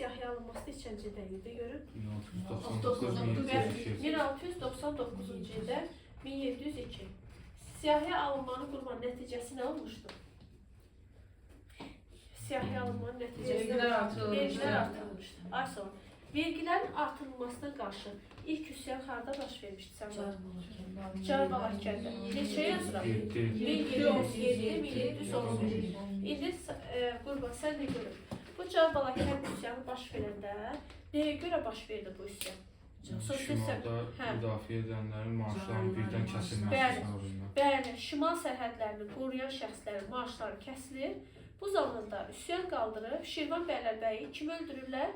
siyahıya alınması neçənci ildə idi görün? 1699 1699-cu ildə 1702. Siyahıya alınmanın qurban nəticəsi nə olmuşdu? Siyahıya alınmanın nəticəsi vergilər artırılmışdı. Ay sonra, vergilərin artırılmasına qarşı ilk üsyan harada baş vermişdi sən? Carbalakəndə. Neçə yazıram? 1707-1711. İndi qurban, sən nə görür? Bu Carbalakənd üsyanı baş verəndə nəyə görə baş verdi bu üsyan? Şimalda müdafiə edənlərin maaşlarının birdən kəsilməsi səbəbindən. Bəli, şimal sərhədlərini qoruyan şəxslərin maaşları kəsilir. Bu zamanda üsyan qaldırıb Şirvan Bəylərbəyi kim öldürürlər?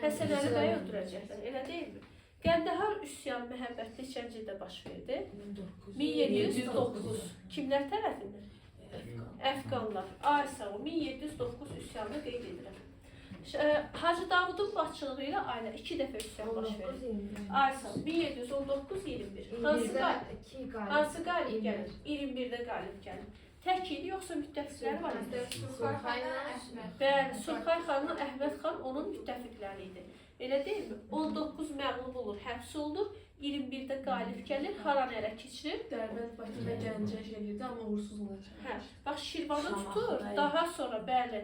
Həsən Əli bəyi öldürəcəklər, elə deyilmi? Qəndəhar üsyanı Məhəbbətli neçənci ildə baş verdi? 1709. Kimlər tərəfindən? Əfqanlar. Ay sağ ol, 1709 üsyanını qeyd edirəm. Hacı Davudun başçılığı ilə ailə 2 dəfə üsyan baş verir. Ay sağ ol, 1719-21. Hansı qalib gəlir? 21-də qalib gəlir. Tək idi, yoxsa müttəfiqləri var idi? Bəli, Sulxay xanla Əhməd xan onun müttəfiqləri idi. Elə deyilmi? 19 məğlub olur, həbs olunur, 21-də qalib gəlir, haran ələ keçirir. Dərbənd Bakı və Gəncə gedirdi, amma uğursuz olacaq. Hə, bax Şirvanı tutur, daha sonra bəli,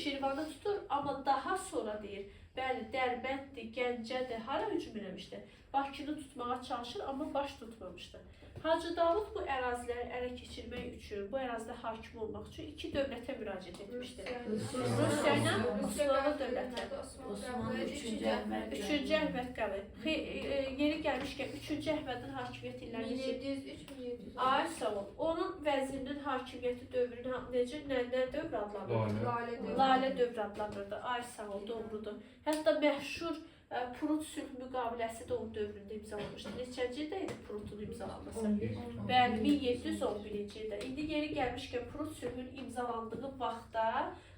Şirvanı tutur, amma daha sonra deyir, bəli, Dərbənddir, Gəncədir, hara hücum eləmişdi? Bakını tutmağa çalışır, amma baş tutmamışdı. Hacı Davud bu əraziləri ələ keçirmək üçün, bu ərazidə hakim olmaq üçün 2 dövlətə müraciət etmişdir. Rusiya ilə Osmanlı dövləti. 3-cü Əhməd qəli. Yeri gəlmişkən 3-cü Əhmədin hakimiyyət illəri 1703-1700. Ay sağ ol. Onun vəzirinin hakimiyyəti dövrünü necə, nə dövr adlanırdı? Lalə dövr adlanırdı. Ay sağ ol, doğrudur. Hətta məşhur Prut sülh müqaviləsi də onun dövründə imzalanmışdı. Neçənci ildə idi Prutun imzalanması? Bəli, 1711-ci ildə. İndi yeri gəlmişkən Prut sülhün imzalandığı vaxtda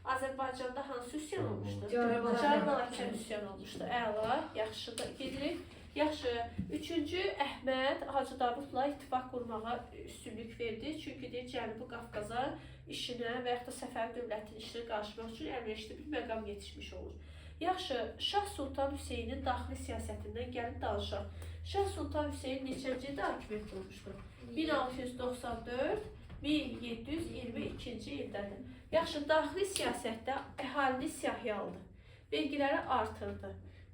Azərbaycanda hansı üsyan olmuşdu? Carbalakən üsyan olmuşdu. Əla, yaxşı da gedirik. Yaxşı, 3-cü Əhməd Hacı Davudla ittifaq qurmağa üstünlük verdi. Çünki deyir, Cənubi Qafqaza işinə və yaxud da Səfəvi dövlətin işinə qarışmaq üçün əlverişli bir məqam yetişmiş olur. Yaxşı, Şah Sultan Hüseynin daxili siyasətindən gəlib danışaq. Şah Sultan Hüseyin neçənci ildə hakimiyyət olmuşdur? 1694-1722-ci ildədir. Yaxşı, daxili siyasətdə əhalini siyahıya aldı. Vergiləri artırdı.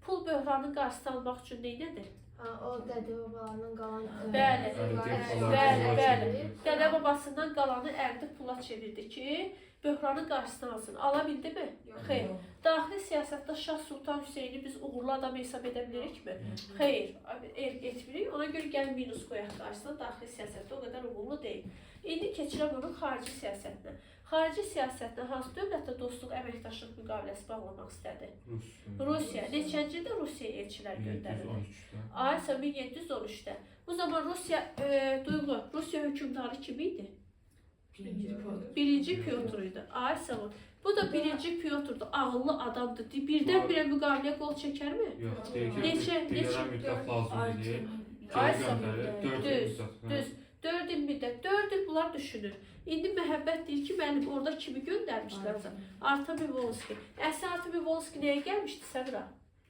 Pul böhranının qarşısını almaq üçün neynədir? O dədə babalarının qalan... Bəli. Dədə babasından qalanı əldə pula çevirdi ki, böhranın qarşısını alsın. Ala bildi mi? Xeyr. Daxili siyasətdə Şah Sultan Hüseyni biz uğurlu adam hesab edə bilirikmi? Xeyr, etmirik. Ona görə gəl minus qoyaq qarşısına. Daxili siyasətdə o qədər uğurlu deyil. İndi keçirəm onun xarici siyasətinə. Xarici siyasətlə hansı dövlətlə dostluq, əməkdaşlıq müqaviləsi bağlamaq istədi? Rusiya. Neçənci ildə Rusiyaya elçilər göndərildi? Aysa 1713-də. Bu zaman Rusiya, Duyğu, Rusiya hökümdarı kim idi? Birinci Pyotr idi. Aysa bu da birinci Pyotr'dur. Ağıllı adamdır. Birdən-birə müqaviləyə qol çəkərmi? Yox, neçə müddət lazımdır? Aysa düz. 4 il müddət. 4 il bunlar düşünür. İndi Məhəbbət deyir ki, mənim orada kimi göndərmişlərsə? Artemi Volski. Əsli Artemi Volski nəyə gəlmişdi Səbra?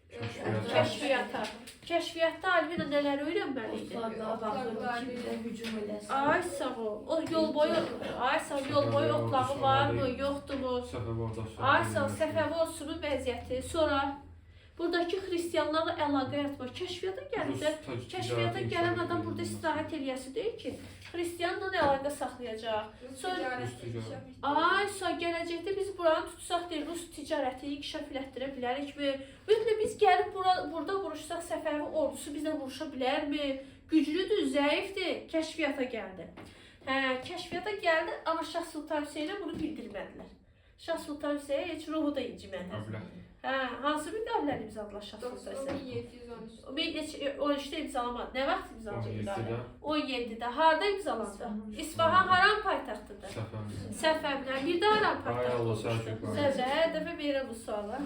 Kəşfiyyata. Kəşfiyyatda alimə nələr öyrənməli idi? Ay sağ ol. O yol boyu oklağı varmı, yoxdurmu? Ay sağ ol, Səfəvi ordusunun vəziyyəti. Sonra buradakı xristiyanlarla əlaqə yaratmaq. Kəşfiyyata gəlirlər. Kəşfiyyata gələn adam burada istirahət eləyəsi deyil ki, xristiyanla əlaqə saxlayacaq. Aysa gələcəkdə biz buranı tutsaq deyil, Rus ticarətini inkişaf elətdirə bilərikmi? Ümumiyyətlə biz gəlib burada vuruşsaq Səfəvi ordusu bizlə vuruşa bilərmi? Güclüdür, zəifdir, kəşfiyyata gəldi. Kəşfiyyata gəldi, amma Şah Sultan Hüseynə bunu bildirmədilər. Şah Sultan Hüseyin heç ruhu da incimədi. Hansı müqaviləni imzaladılar Şah Sultan Hüseyin? 1713-də imzalamadı. Nə vaxt imzaladı müqavilə? 17-də. Harada imzalandı? İsfahan haram paytaxtıdır? Səfəvlər. Bir də haram paytaxtıdır? Hər dəfə verirəm bu suala.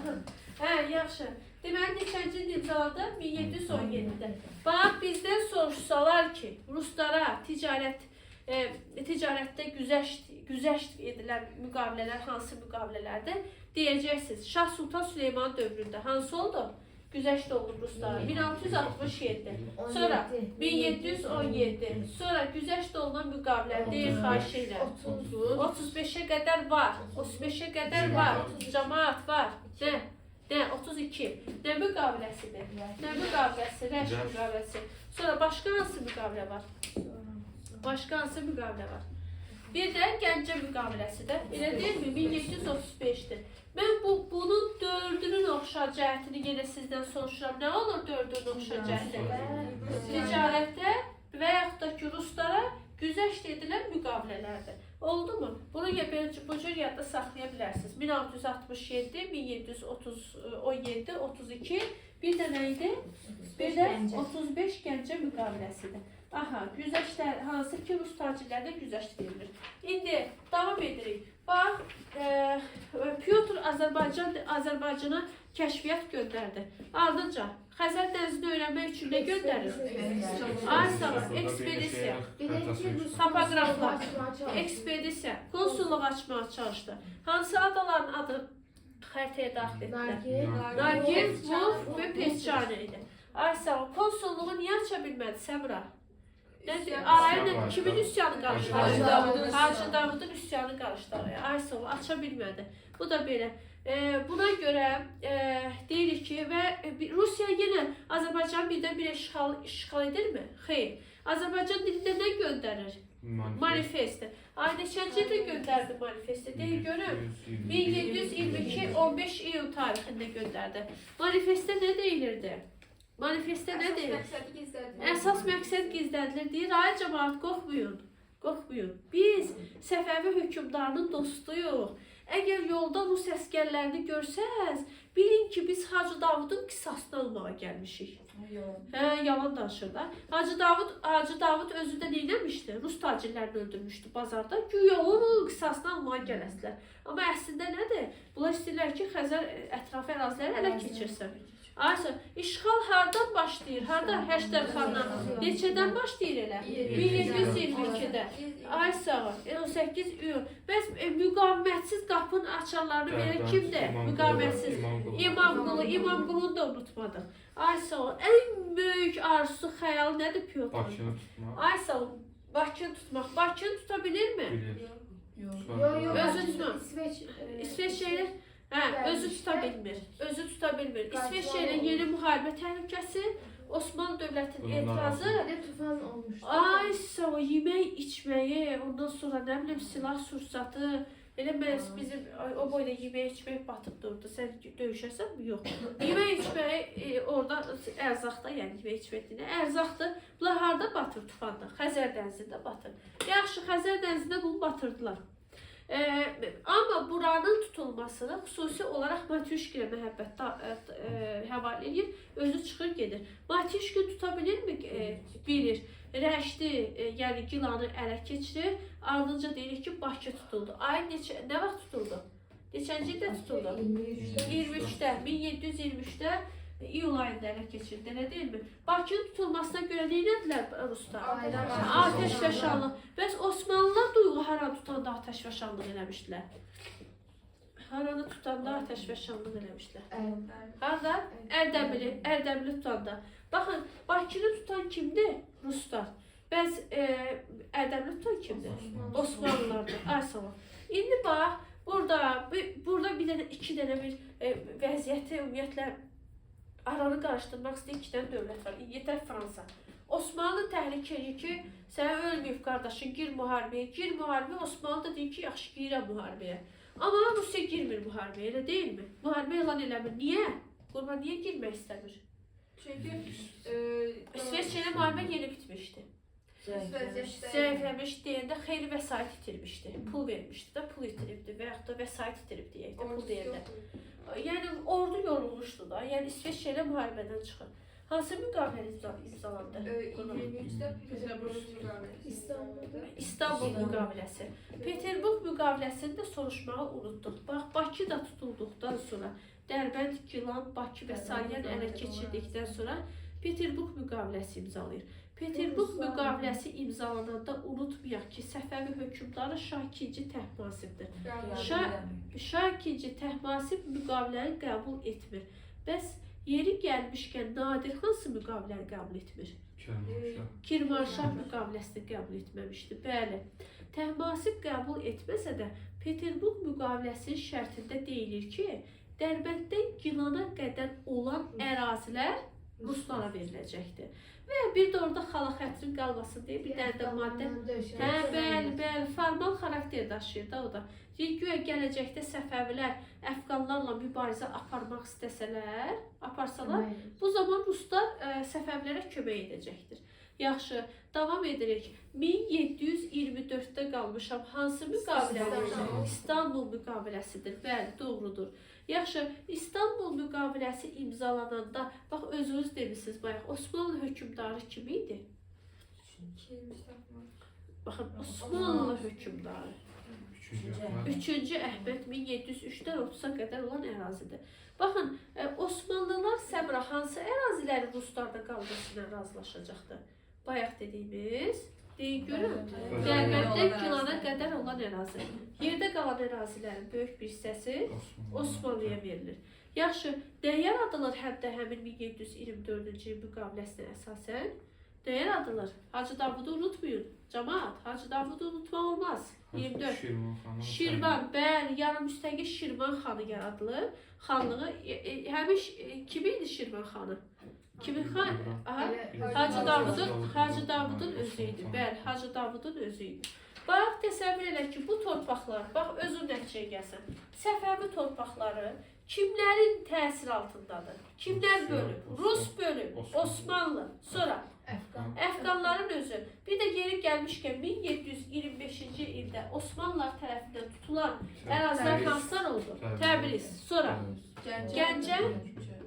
Yaxşı. Deməli, neçənci ildə imzaladı? 1717-də. Bax, bizdən soruşsalar ki, Ruslara ticarət ticarətdə güzəşt edilən müqavilələr hansı müqavilələrdir? Deyəcəksiniz, Şah Sultan Süleyman dövründə hansı oldu? Güzəşt olunub Ruslara. 1667. Sonra 1717. Sonra güzəşt olunan müqavilə deyil xahişi ilə. 35'e qədər var. 35'e qədər var. Cemaat var. Ne? 32. Ne müqaviləsidir? Ne müqaviləsi? Rəşq müqaviləsi. Sonra başqa hansı müqavilə var? Başqa hansı müqavilə var? Bir də Gəncə müqaviləsidir. Elə deyilmi? 1735'dir. Mən bunun dördünün oxşar cəhətini yenə sizdən soruşuram. Nə olur dördünün oxşar cəhəti? Ticarətdə və yaxud da ki, Ruslara güzəşt edilən müqavilələrdir. Oldu mu? Bunu bu cür yadda saxlaya bilərsiniz. 1667, 1717, 32, bir də nə idi? Bir də 35 Gəncə müqaviləsidir. Aha, güzəştlər, hansı ki, Rus tacirlərdə güzəşt verilir. İndi davam edirik. Bax, Pyotr Azərbaycana kəşfiyyat göndərdi. Ardınca Xəzər dənizini öyrənmək üçün nə göndərir? Arsalar, ekspedisiya, topoqraflar, ekspedisiya, konsulluq açmağa çalışdı. Hansı adaların adı xəritəyə daxil etdilər? Nargil, Vuf və Peçani idi. Arsalar, konsulluğu niyə aça bilmədi Səmra? Arayla kimin üsyanı qarışdı? Hacı Davudun üsyanı qarışdı araya. Aysova aça bilmədi. Bu da belə. Buna görə deyirik ki, və Rusiya yenə Azərbaycanı birdən-birə işğal edirmi? Xeyr. Azərbaycan dilində nə göndərir? Manifesti. Ay neçənci ildə göndərdi manifesti? Deyil görüm. 1722 15 iyun tarixində göndərdi. Manifestdə nə deyilirdi? Manifestdə nə deyir? Əsas məqsəd gizlədilir. Deyir, ay cəmaat, qorxmayın. Qorxmayın. Biz Səfəvi hökmdarının dostuyuq. Əgər yolda Rus əskərlərini görsəz, bilin ki, biz Hacı Davudun qisasını almağa gəlmişik. Yalan danışır da. Hacı Davud özü də neyləmişdi? Rus tacirlərini öldürmüşdü bazarda. Güya onun qisasını almağa gələsilər. Amma əslində nədir? Bunlar istəyirlər ki, Xəzər ətrafı əraziləri ələ keçirsin. Ayşə, işğal hardan başlayır? Harda? Həştərxandan. Neçədən başlayır elə? 1722-də. Ayşə, 18 iyun. Bəs müqavimətsiz qapının açarlarını verən kimdir? Müqavimətsiz. İmamqulu. İmamqulunu da unutmadıq. Ayşə, ən böyük arzusu, xəyalı nədir Pyotr? Bakını tutmaq. Ayşə, Bakını tutmaq. Bakını tuta bilirmi? Bilir. Özü tutmaq. İsveç şeylər. Özü tuta bilmir. Özü tuta bilmir. İsveçrə ilə yeni müharibə təhlükəsi, Osmanlı dövlətinin etirazı. Tufan olmuşdu. Ay, o yemək içməyi, ondan sonra nə bilim silah sursatı. Elə bizim o boyda yemək içmək batıb durdu. Sən döyüşəsən mi? Yox. Yemək içməyi orada ərzaqda, yəni yemək içməkdə ərzaqdır. Bunlar harda batır Tufanda? Xəzər dənizində batır. Yaxşı, Xəzər dənizində bunu batırdılar. Amma buranın tutulmasını xüsusi olaraq Matişkinə məhəbbət həvalə edir, özü çıxır gedir. Matişkin tuta bilirmi? Bilir. Rəşdi, yəni Gilanı ələ keçirir, ardınca deyirik ki, Bakı tutuldu. Ay nə vaxt tutuldu? Neçənci ildə tutuldu? 23-də, 1723-də iyul ayında ələ keçirdi, elə deyilmi? Bakının tutulmasına görə neylədilər Ruslar? Ateş və şanlıq. Bəs Osmanlılar duyğu haranı tutanda ateş və şanlıq eləmişdilər? Haranı tutanda ateş və şanlıq eləmişdilər? Harada? Ərdəbili tutanda. Baxın, Bakını tutan kimdir? Ruslar. Bəs Ərdəbili tutan kimdir? Osmanlılardır. Aysava. İndi bax, burada bir dənə, iki dənə bir vəziyyəti ümumiyyətlə aranı qarışdırmaq istəyir iki dənə dövlət var. İngiltərə, Fransa. Osmanlı təhlükə edir ki, sənə ölməyib qardaşın, gir müharibəyə. Gir müharibəyə, Osmanlı da deyir ki, yaxşı girəm müharibəyə. Amma Rusiya girmir müharibəyə, elə deyilmi? Müharibə elan eləmir. Niyə? Qurban niyə girmək istəmir? Çünki İsveçrə müharibə yeni bitmişdi. Zəifləmiş deyəndə xeyli vəsait itirmişdi. Pul vermişdi də, pul itiribdi və yaxud da vəsait itirib deyək də, pul deyəndə. Yəni ordu yorulmuşdu da, yəni İsveçrə ilə müharibədən çıxır. Hansı müqavilə imzalandı? İstanbul müqaviləsi. Peterburq müqaviləsini də soruşmağı unutduq. Bax, Bakı da tutulduqdan sonra, Dərbənd, Gilan, Bakı və Salyan ələ keçirdikdən sonra Peterburq müqaviləsi imzalayır. Peterburq müqaviləsi imzalananda unutmayaq ki, Səfəvi hökmdarı Şah II Təhmasibdir. Şah II Təhmasib müqaviləni qəbul etmir. Bəs yeri gəlmişkən Nadir hansı müqaviləni qəbul etmir? Kirmanşah müqaviləsini qəbul etməmişdi. Bəli. Təhmasib qəbul etməsə də Peterburq müqaviləsinin şərtində deyilir ki, Dərbənddən Gilana qədər olan ərazilər Ruslara veriləcəkdir. Və bir də orada xala xətrin qalmasın deyə bir dənə də maddə. Bəli, formal xarakter daşıyır da o da. Güya gələcəkdə Səfəvilər Əfqanlarla mübarizə aparmaq istəsələr, aparsalar, bu zaman Ruslar Səfəvilərə kömək edəcəkdir. Yaxşı, davam edirik. 1724-də qalmışam. Hansı müqavilədir? İstanbul müqaviləsidir. Bəli, doğrudur. Yaxşı, İstanbul müqaviləsi imzalananda, bax özünüz demişsiniz bayaq, Osmanlı hökmdarı kim idi? Baxın, Osmanlı hökmdarı. 3-cü Əhməd 1703-dən 30-a qədər olan ərazidir. Baxın, Osmanlılar Səmra hansı əraziləri Ruslarda qalmasına razılaşacaqdır? Bayaq dediyimiz, deyin görün, Dərbənddən Gilana qədər olan ərazi. Yerdə qalan ərazilərin böyük bir hissəsi Osmanlıya verilir. Yaxşı, nə yaradılır həmin 1724-cü müqaviləsinə əsasən? Nə yaradılır? Hacı Davudu unutmayın. Cəmaət, Hacı Davudu unutmaq olmaz. 24. Şirvan, bəli, yarım müstəqil Şirvan xanı yaradılır. Xanlığı, həmin kim idi Şirvan xanı? Kimin xan? Hacı Davudun özü idi. Bəli, Hacı Davudun özü idi. Bax, təsəvvür elə ki, bu torpaqlar, bax, özün nəticəyə gəlsin. Səfəvi torpaqları kimlərin təsir altındadır? Kimlər bölüb? Rus bölüb, Osmanlı, sonra Əfqanların özü. Bir də yeri gəlmişkən 1725-ci ildə Osmanlılar tərəfindən tutulan ərazilər hansılar oldu? Təbriz, sonra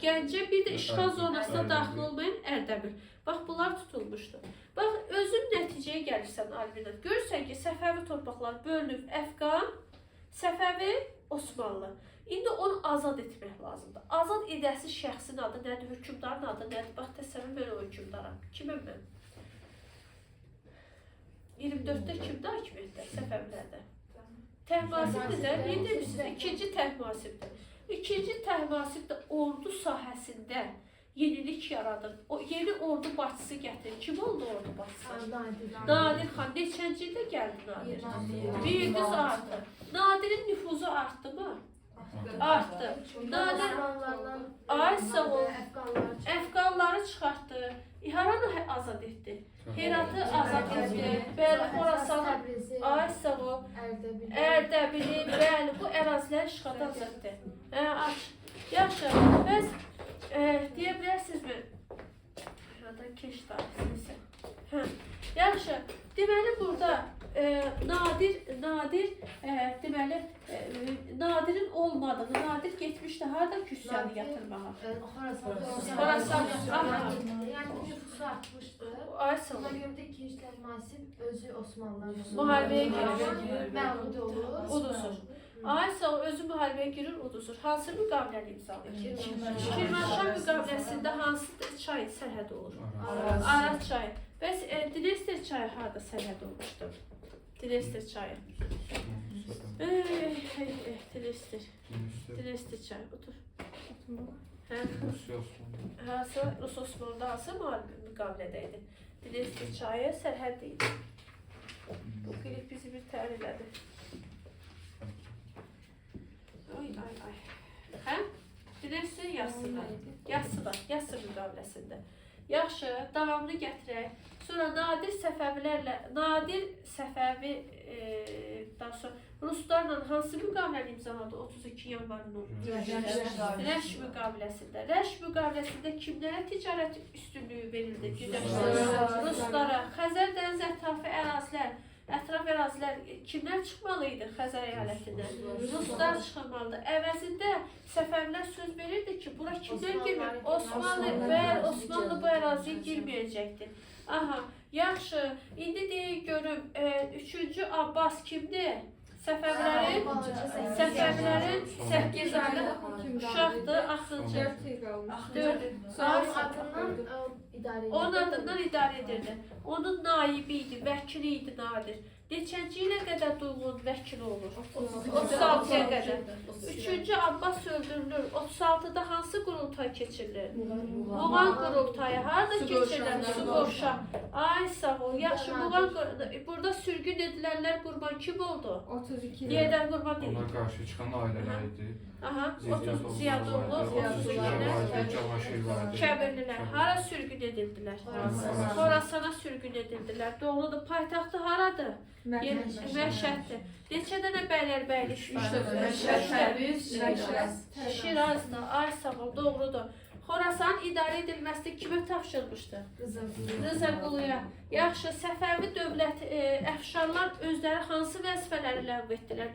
Gəncə, bir də işğal zonasına daxil olmayan Ərdəbil. Bax, bunlar tutulmuşdu. Bax, özün nəticəyə gəlirsən, Albina. Görürsən ki, Səfəvi torpaqlar bölünüb Əfqan, Səfəvi, Osmanlı. İndi onu azad etmək lazımdır. Azad edəsi şəxsin adı nədir? Hökmdarın adı nədir? Bax, təsəvvür mən o hökmdaram. Kiməm mən? 24-də kimdə hakimiyyətdə? Səfəvilərdə. Təhmasibdir də, niyə demişsiniz? İkinci Təhmasibdir. İkinci Təhmasibdə ordu sahəsində yenilik yaradır. O yeni ordu başçısı gətirir. Kim oldu ordu başçısı? Nadir xan. Neçənci ildə gəldi Nadir? 100 artdı. Nadirin nüfuzu artdı mı? Artdı. Nadir ay sağ ol. Əfqanları çıxartdı. Haranı azad etdi? Heratı azad etdi. Bəli, Xorasanı ay sağ ol. Ərdəbili, bəli, bu ərazilər işğaldan azad etdi. Aç. Yaxşı. Bəs deyə bilərsinizmi? Şuradan keç tarixsinizə. Yaxşı. Deməli, burada Nadir deməli, Nadir'in olmadığı, Nadir getmişdi harada küsyanı yatırmağa? Xorasan. Yəni nüfusu artmışdı. Ay sağ Ona olun. görə də ikinci Təhmasib özü Osmanlıların Müharibəyə girir. məğlub olur. Uduzur. Ay sağ ol, özü müharibəyə girir, uduzur. Hansı müqaviləni imzalayır? Kirmanşah müqaviləsində hansı çay sərhəd olur? Araz çayı. Bəs Dnester çayı harada sərhəd olmuşdu? Dnester çayı. Dnester çayı. Otur. Rus Osmanlı'da hansı müqavilədə idi? Dnester çayı sərhəd idi. Bu klip bizi bir tərin elədi. Ay. Hə? Dnester yazsıda. Yazsı müqaviləsində. Yaxşı, davamını gətirək. Sonra Nadir Səfəvi Ruslarla hansı müqaviləni imzaladı 32 yanvarın Rəş müqaviləsində. Rəş müqaviləsində kimlərə ticarət üstünlüyü verildi? Ruslara. Xəzər dəniz ətraf ərazilər kimlər çıxmalıydı Xəzər əyalətindən? Ruslar çıxmalıdır. Əvəzində Səfəvilər söz verirdi ki, bura kimlər girmir? Osmanlı bu əraziyə girməyəcəkdir. Aha, yaxşı. İndi deyin görüm, 3-cü Abbas kimdir? Səfəvilərin Səfəvilərin 8 aylı uşaqdır, axırıncı. 4. Onun adından idarə edir. Onun adından idarə edirdi. Onun naibi idi, vəkili idi Nadir. Neçənci ilə qədər Duyğun vəkili olur? 36-ya qədər. 3-cü Abbas öldürülür. 36-da hansı qurultay keçirilir? Muğan qurultayı. Harada keçirilir? Suqovşa. Ay sağ ol. Yaxşı, Muğan burada sürgün edilənlər qurban kim oldu? 32. Yerdən qurban deyil. Ona qarşı çıxan ailələr idi. Aha, 30 Ziyadoğlu, 32'ler, Kəbirlilər. Hara sürgün edildilər? Xorasana sürgün edildilər. Doğrudur. Paytaxtı haradır? Məşəddir. Neçə dənə bəylərbəylik var? Şirazda, ay sağ ol, doğrudur. Xorasan idarə edilməsi kimə tapşırmışdı? Rıza Quluya. Yaxşı, Səfəvi dövlət əfşarlar özləri hansı vəzifələri ləğv etdilər?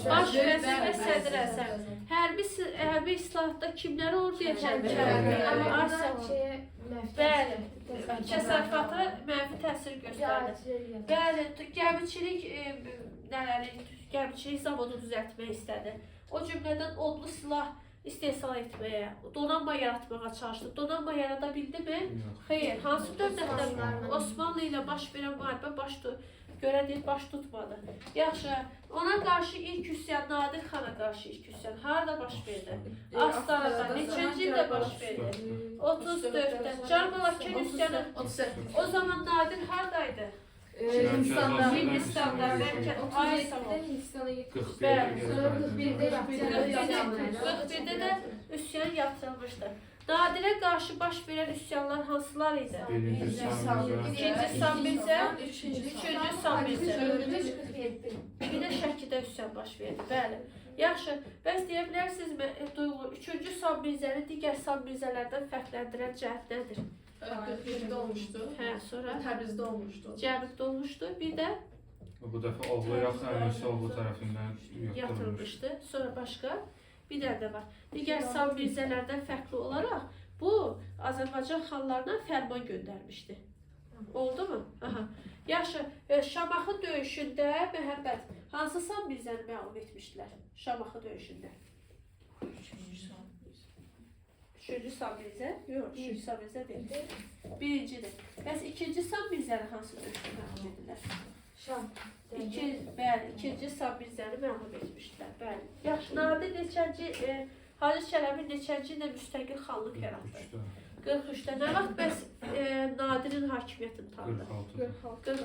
Baş vəzir və sədr əsər. Hərbi islahatda kimləri orduya Bəli, kəsərfata mənfi təsir göstərdi. Bəli, gəmiçilik gəmiçilik zavodu düzəltmək istədi. O cümlədən odlu silah istehsal etməyə, donanma yaratmağa çalışdı. Donanma yarada bildi mi? Xeyr. Hansı dövlətlər Osmanlı ilə baş verən müharibə baş tutmadı. Yaxşı, ona qarşı ilk üsyan, Nadir xana qarşı ilk üsyan harada baş verdi? Astanada. Neçənci ildə baş verdi? 34-də. Carbalakən üsyanı. O zaman Nadir haradaydı? Hindistan'da, bəlkə ay sağ ol. 41'də də üsyan yatırılmışdı. Nadirə qarşı baş verən üsyanlar hansılar idi? 2-ci Sambizə, 3-cü Sambizə. Bir də Şəkidə üsyan baş verdi. Bəli. Yaxşı, bəs deyə bilərsinizmi, Duyğu, 3-cü Sambizəni digər Sambizələrdən fərqləndirən cəhət nədir? 47'de olmuştu. Hə, sonra Təbrizdə olmuşdu. Cəbrdə olmuşdu. Bir də Bu dəfə oğlu yaxın əmisi oğlu tərəfindən yatırılmışdı. Sonra başqa bir dənə də var. Digər Sambizələrdən fərqli olaraq bu Azərbaycan xanlarına fərman göndərmişdi. Oldu mu? Aha. Yaxşı, Şamaxı döyüşündə Məhəmməd hansı Sambizəni məğlub etmişdilər? Şamaxı döyüşündə. 3-cü Sambizə? Yox, 3-cü Sambizə deyil. Birincidir. Bəs 2-ci Sambizəni hansı döyüşdə məğlub edirlər? Bəli, 2-ci Sambizəni məğlub etmişdilər. Bəli. Yaxşı, Nadir neçənci, Hacı Çələbi neçənci ilə müstəqil xanlıq yaratdı? 43-də. Nə vaxt bəs Nadirin hakimiyyətini tanıdı? 46. 46.